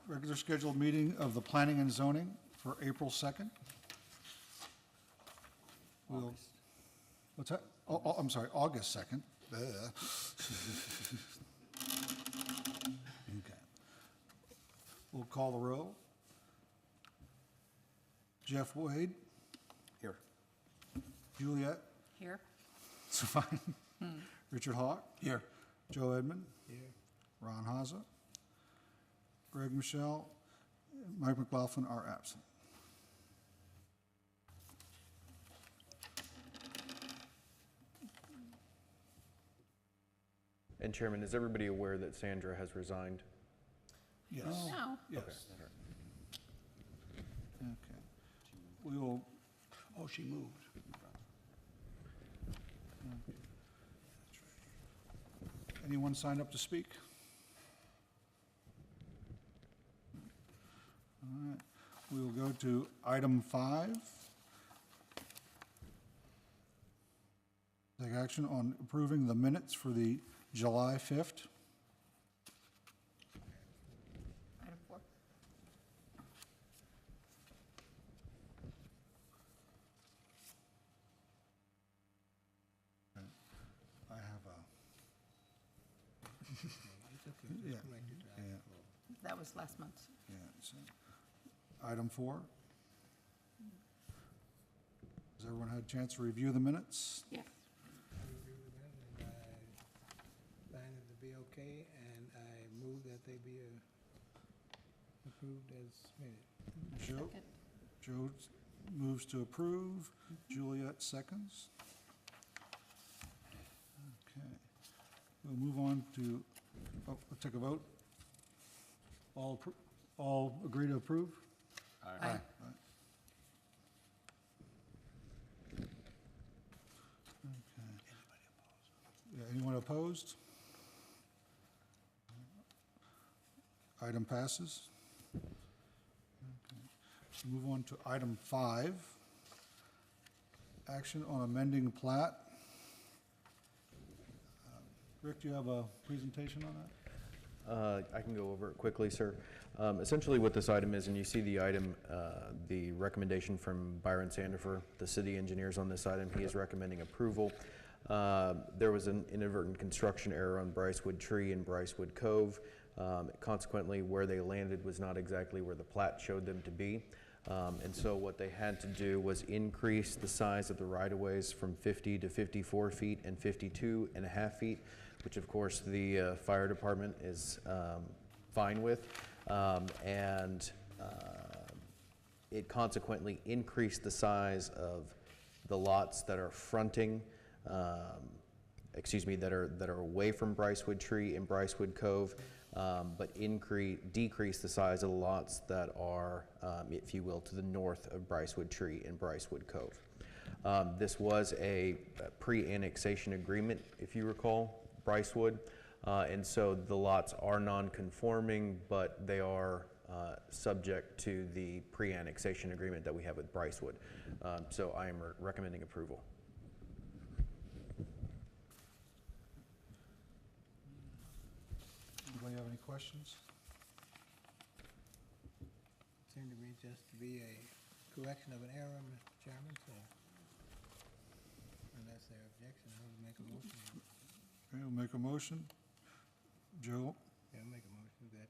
regular scheduled meeting of the Planning and Zoning for April 2nd. What's that? Oh, I'm sorry, August 2nd. Okay. We'll call the roll. Jeff Wade, Here. Juliet Here. Sufine, Richard Hawk, Here. Joe Edmond, Here. Ron Haza, Greg Michelle, Mike McLaughlin are absent. And Chairman, is everybody aware that Sandra has resigned? Yes. No. Yes. Okay. We will, Oh, she moved. anyone sign up to speak? All right. We will go to item 5. Take action on approving the minutes for the July 5th. Item 4. I have a, It's okay. Yeah. Just correct it to yeah, item 4. That was last month. yeah. So, item 4. Has everyone had a chance to review the minutes? Yes. I reviewed the minutes and I find it to be okay, and I move that they be approved as submitted. Joe? Second. Joe moves to approve. Juliet seconds. Okay. We'll move on to, we'll take a vote. All agree to approve? Aye. Okay. Yeah, anyone opposed? Item passes. Okay. Move on to item 5. Action on amending plat. Rick, do you have a presentation on that? I can go over it quickly, sir. Essentially what this item is, and you see the item, the recommendation from Byron Sandifer, the city engineers on this item, he is recommending approval. There was an inadvertent construction error on Brycewood Tree and Brycewood Cove. Consequently, where they landed was not exactly where the plat showed them to be. And so what they had to do was increase the size of the right-of-ways from 50 to 54 feet and 52 and a half feet, which of course the fire department is fine with. It consequently increased the size of the lots that are fronting, that are away from Brycewood Tree and Brycewood Cove, but decrease the size of the lots that are, if you will, to the north of Brycewood Tree and Brycewood Cove. This was a pre-annexation agreement, if you recall, Brycewood, and so the lots are non-conforming, but they are subject to the pre-annexation agreement that we have with Brycewood. So I am recommending approval. Anybody have any questions? Seemed to me just to be a correction of an error, Mr. Chairman, so unless there are objections, I will make a motion. Okay, we'll make a motion. Joe? Yeah, I'll make a motion that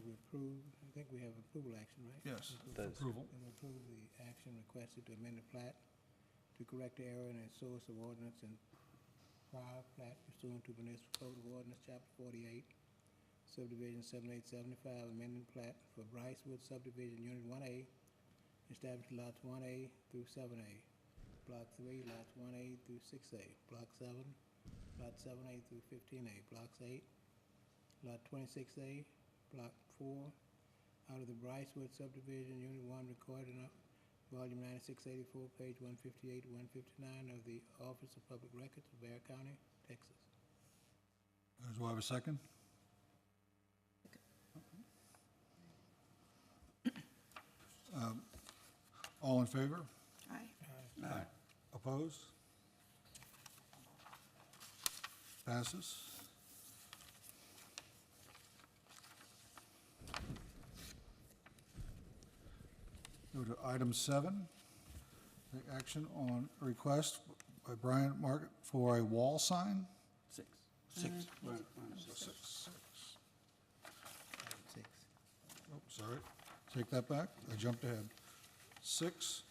we approve, I think we have approval action, right? Yes. That's- Approval. And approve the action requested to amend the plat to correct the error in a source of ordinance and prior plat pursuant to Municipal Code of Ordinance, Chapter 48, Subdivision 7875, amending plat for Brycewood Subdivision Unit 1A, established lots 1A through 7A, Block 3, lots 1A through 6A, Block 7, lot 7A through 15A, Blocks 8, lot 26A, Block 4, out of the Brycewood Subdivision Unit 1 recorded in Volume 9684, page 158 to 159 of the Office of Public Records of Bear County, Texas. Do I have a second? All in favor? Aye. Opposed? Passes. to item 7. Take action on a request by Brian Market for a wall sign. 6. So 6. Item 6. Oh, sorry. Take that back. I jumped ahead. 6.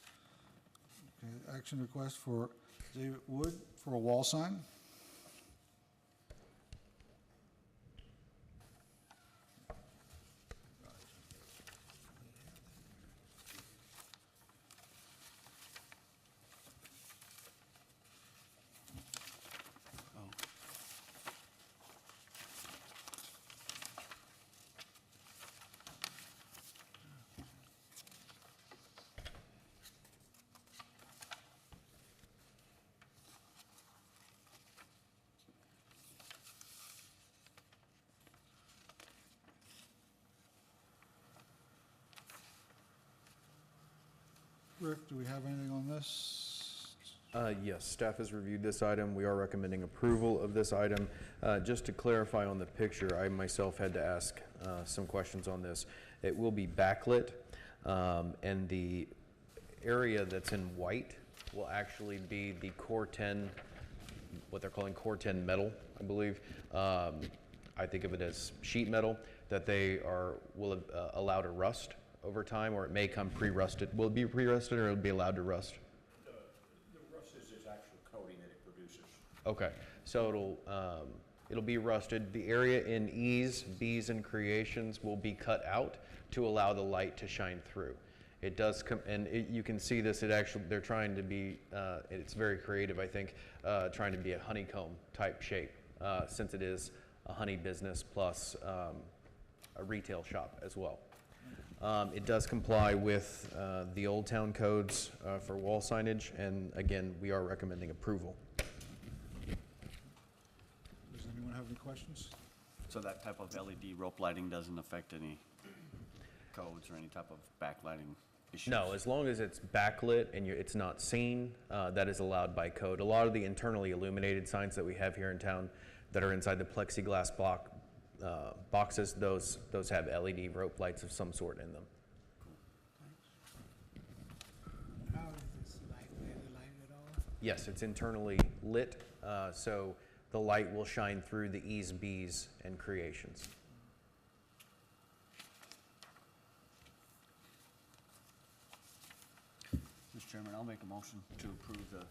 Okay, action request for David Wood for a wall sign. Rick, do we have anything on this? Yes, staff has reviewed this item. We are recommending approval of this item. Just to clarify on the picture, I myself had to ask some questions on this. It will be backlit, and the area that's in white will actually be the Core 10, what they're calling Core 10 metal, I believe. I think of it as sheet metal that will allow to rust over time, or it may come pre-rusted. Will it be pre-rusted, or it'll be allowed to rust? The rust is this actual coating that it produces. Okay, so it'll be rusted. The area in E's, B's, and Creations will be cut out to allow the light to shine through. It does come, and you can see this. They're trying to be. It's very creative, I think, trying to be a honeycomb type shape, since it is a honey business plus a retail shop as well. It does comply with the Old Town codes for wall signage, and again, we are recommending approval. Does anyone have any questions? So that type of LED rope lighting doesn't affect any codes or any type of backlighting issues? No, as long as it's backlit and it's not seen, that is allowed by code. A lot of the internally illuminated signs that we have here in town that are inside the plexiglass boxes, those have LED rope lights of some sort in them. How is this light, is it lighted at all? Yes, it's internally lit, so the light will shine through the E's, B's, and Creations. Mr. Chairman, I'll make a motion to approve the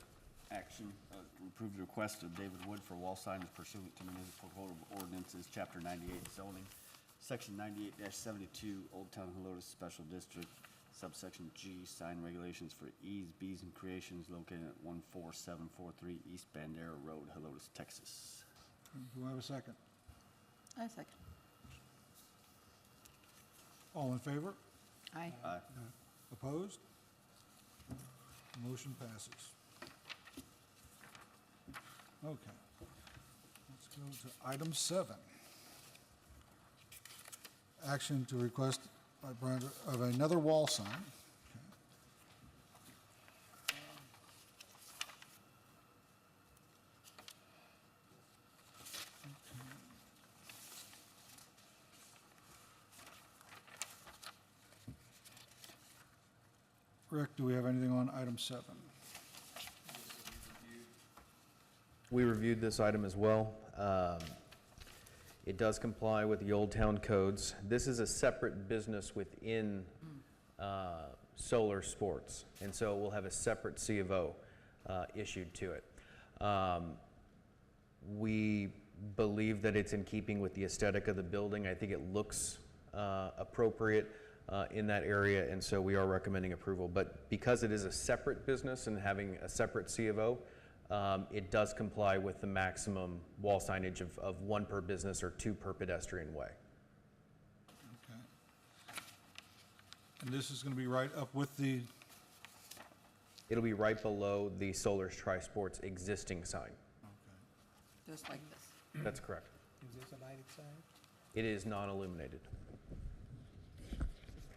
approve the request of David Wood for wall signage pursuant to Municipal Code of Ordinances, Chapter 98 zoning, Section 98-72, Old Town Helotes Special District, subsection G, sign regulations for E's, B's, and Creations located at 14743 East Bandera Road, Helotes, Texas. Do I have a second? I second. All in favor? Aye. Aye. Opposed? Motion passes. Okay. Let's go to item 7. Action to request by Brian of another wall sign. Okay. Rick, do we have anything on item 7? We reviewed this item as well. It does comply with the Old Town codes. This is a separate business within Solar Sports, and so we'll have a separate C of O issued to it. We believe that it's in keeping with the aesthetic of the building. I think it looks appropriate in that area, and so we are recommending approval. But because it is a separate business and having a separate C of O, it does comply with the maximum wall signage of 1 per business or 2 per pedestrian way. Okay. And this is going to be right up with the, It'll be right below the Solar's Tri-Sports existing sign. Just like this. That's correct. Is this a lighted sign? It is non-illuminated.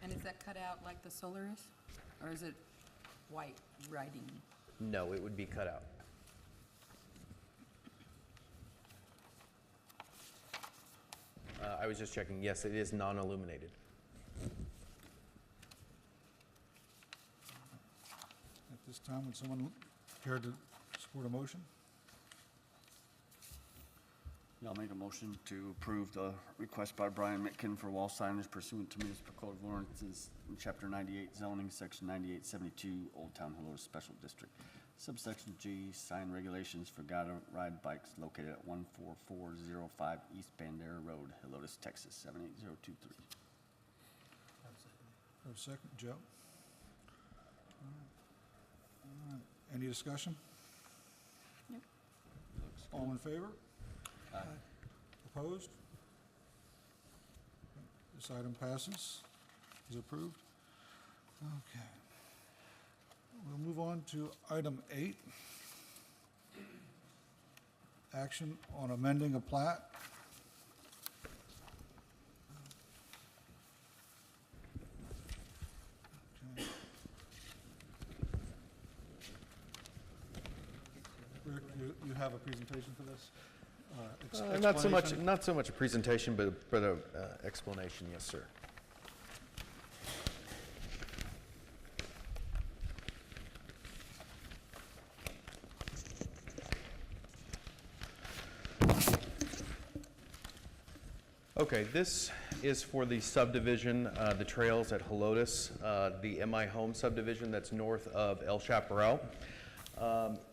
And is that cut out like the solar is? Or is it white writing? No, it would be cut out. I was just checking. Yes, it is non-illuminated. time, would someone care to support a motion? Yeah, I'll make a motion to approve the request by Brian Mitkin for wall signage pursuant to municipal code of ordinances in chapter 98 zoning, section 9872, Old Town Helotes Special District. Subsection G, sign regulations for guided ride bikes located at 14405 East Bandera Road, Helotes, Texas, 78023. Have a second, Joe? All right. Any discussion? Yep. All in favor? Aye. Opposed? This item passes, is approved. Okay. We'll move on to item 8. Action on amending a plat. Okay. Rick, you have a presentation for this? Explanation? Not so much a presentation, but a explanation, yes, sir. Okay, this is for the subdivision, the trails at Helotes, the MI Home subdivision that's north of El Chaparral.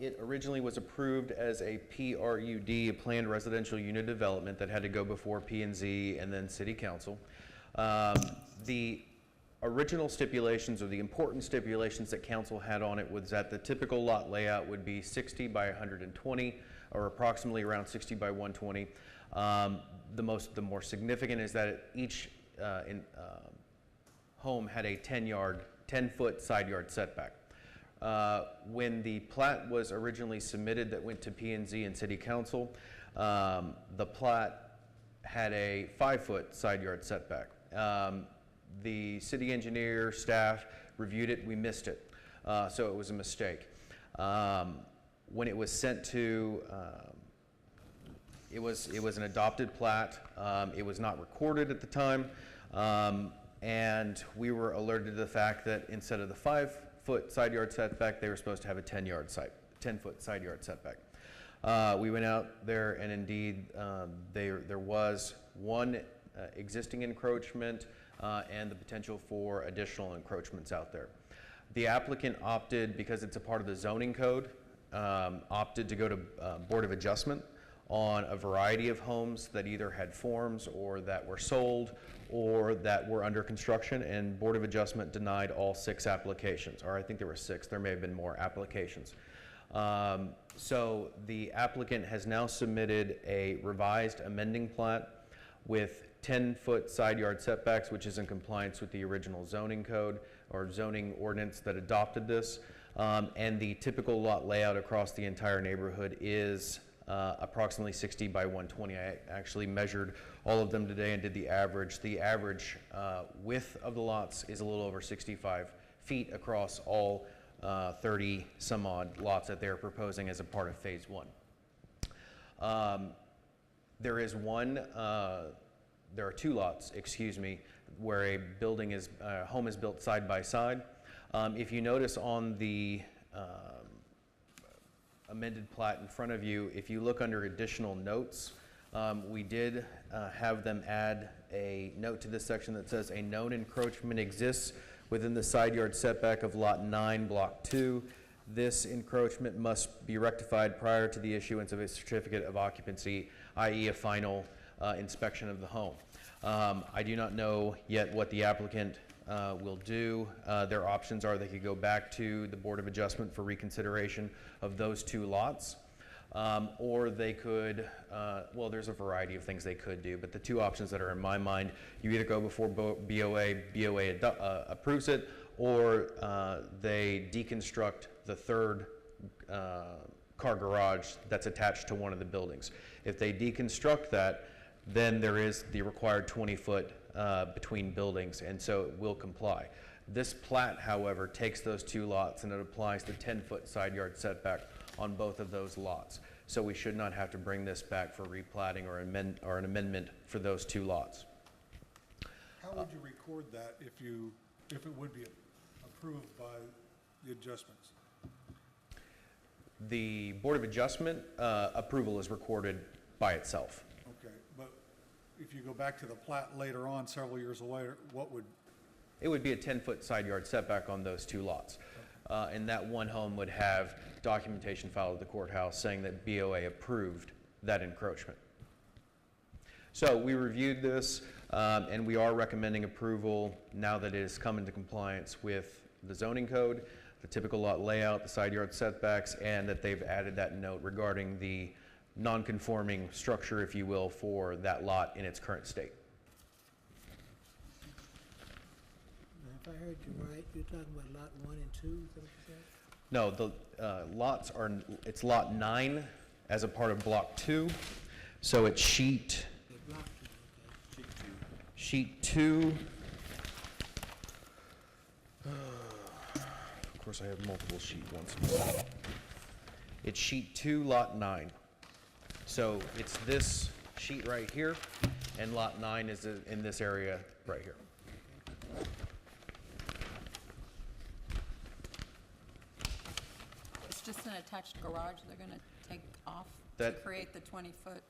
It originally was approved as a PRUD, a planned residential unit development that had to go before P&Z and then City Council. The original stipulations, or the important stipulations that council had on it, was that the typical lot layout would be 60 by 120, or approximately around 60 by 120. The more significant is that each home had a 10-foot side yard setback. When the plat was originally submitted that went to P&Z and City Council, the plat had a 5-foot side yard setback. The city engineer staff reviewed it, we missed it, so it was a mistake. When it was sent to, it was an adopted plat. It was not recorded at the time, and we were alerted to the fact that instead of the 5-foot side yard setback, they were supposed to have a 10-foot side yard setback. We went out there, and indeed, there was one existing encroachment and the potential for additional encroachments out there. The applicant opted, because it's a part of the zoning code, opted to go to Board of Adjustment on a variety of homes that either had forms or that were sold or that were under construction, and Board of Adjustment denied all 6 applications, or I think there were 6, there may have been more applications. So the applicant has now submitted a revised amending plat with 10-foot side yard setbacks, which is in compliance with the original zoning code or zoning ordinance that adopted this. And the typical lot layout across the entire neighborhood is approximately 60 by 120. I actually measured all of them today and did the average. The average width of the lots is a little over 65 feet across all 30 some odd lots that they're proposing as a part of phase 1. There is there are 2 lots, excuse me, where a home is built side by side. If you notice on the amended plat in front of you, if you look under additional notes, we did have them add a note to this section that says a known encroachment exists within the side yard setback of lot 9, block 2. This encroachment must be rectified prior to the issuance of a certificate of occupancy, i.e. a final inspection of the home. I do not know yet what the applicant will do. Their options are they could go back to the Board of Adjustment for reconsideration of those 2 lots, or they could, well, there's a variety of things they could do, but the 2 options that are in my mind, you either go before BOA approves it, or they deconstruct the 3rd car garage that's attached to one of the buildings. If they deconstruct that, then there is the required 20-foot between buildings, and so it will comply. This plat, however, takes those 2 lots and it applies the 10-foot side yard setback on both of those lots. So we should not have to bring this back for replatting or an amendment for those 2 lots. How would you record that if it would be approved by the adjustments? The Board of Adjustment approval is recorded by itself. Okay, but if you go back to the plat later on, several years later, what would, It would be a 10-foot side yard setback on those two lots. And that one home would have documentation filed at the courthouse saying that BOA approved that encroachment. So we reviewed this, and we are recommending approval now that it has come into compliance with the zoning code, the typical lot layout, the side yard setbacks, and that they've added that note regarding the non-conforming structure, if you will, for that lot in its current state. Now, if I heard you right, you're talking about lot 1 and 2, is that what you said? No, the lots are, it's lot 9 as a part of block 2, so it's sheet They blocked you, okay. Sheet two. Sheet 2. Of course, I have multiple sheet ones. It's sheet 2, lot 9. So it's this sheet right here, and lot 9 is in this area right here. It's just an attached garage they're gonna take off to That- create the 20-foot.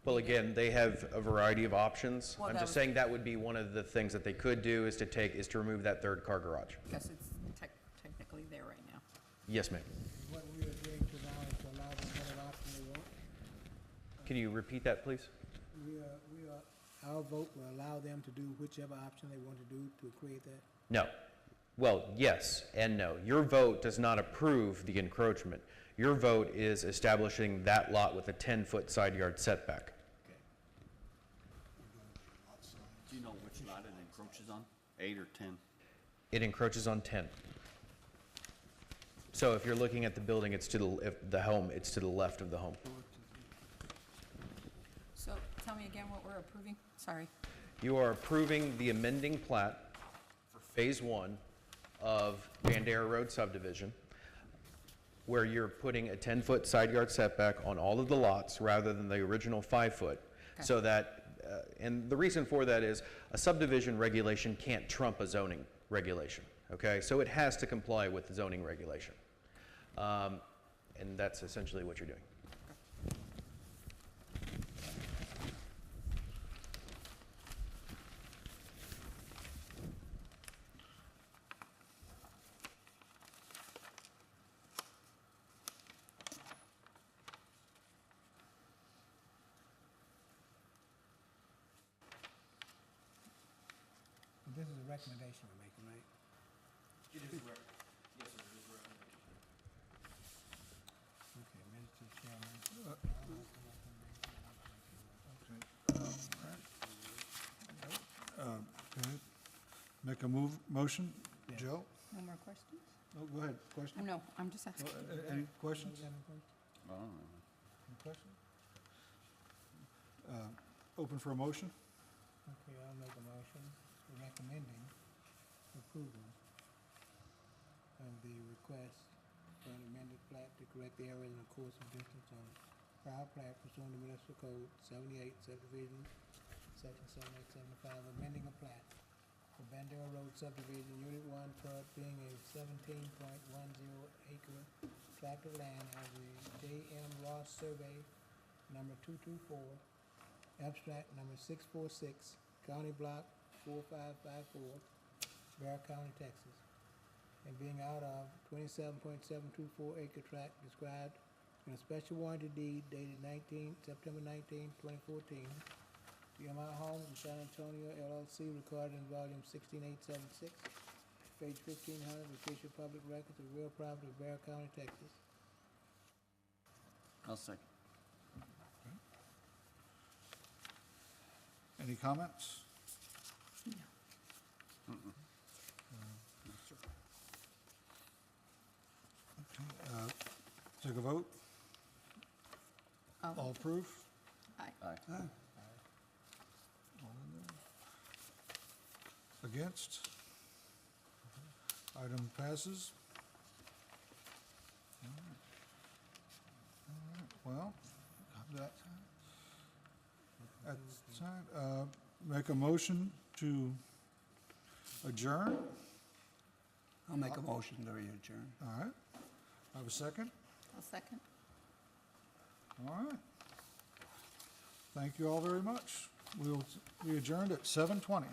Well, again, they have a variety of options. Well, I'm that just was- saying that would be one of the things that they could do is to remove that third car garage. I guess it's technically there right now. Yes, ma'am. What we are agreeing to now is to allow them whatever option they want. Can you repeat that, please? Our vote will allow them to do whichever option they want to do to create that. No. Well, yes and no. Your vote does not approve the encroachment. Your vote is establishing that lot with a 10-foot side yard setback. Do you know which lot it encroaches on? 8 or 10? It encroaches on 10. So if you're looking at the building, it's to the home, it's to the left of the home. So tell me again what we're approving? Sorry. You are approving the amending plat for Phase 1 of Bandera Road subdivision, where you're putting a 10-foot side yard setback on all of the lots rather than the original 5-foot. So that, and the reason for that is a subdivision regulation can't trump a zoning regulation, okay? So it has to comply with the zoning regulation. And that's essentially what you're doing. This is a recommendation we're making, right? It is yes, sir, it is recommendation. Okay, Mr. Chairman. go ahead. Make a motion? Yes. Joe? No more questions? Oh, go ahead, question? No, I'm just asking. Any questions? Oh, Any questions? Open for a motion? Okay, I'll make a motion recommending approval of the request for an amended plat to correct the errors in the course of distance on prior plat pursuant to municipal code 78 subdivision, section 7875, amending a plat for Bandera Road subdivision, unit 1, part being a 17.10 acre tract of land as the J.M. Ross survey number 224, abstract number 646, county block 4554, Bear County, Texas, and being out of 27.724 acre tract described in a special warranty deed dated September 19, 2014. DMI Homes in San Antonio LLC recorded in volume 16876, page 1500, official public records of real property of Bear County, Texas. I'll second. Any comments? Okay, take a vote. All approve? Aye. Aye. Against? Item passes. All right, well, at this time, make a motion to adjourn. I'll make a motion to adjourn. All right. I have a second. I'll second. All right. Thank you all very much. We adjourned at 7:20.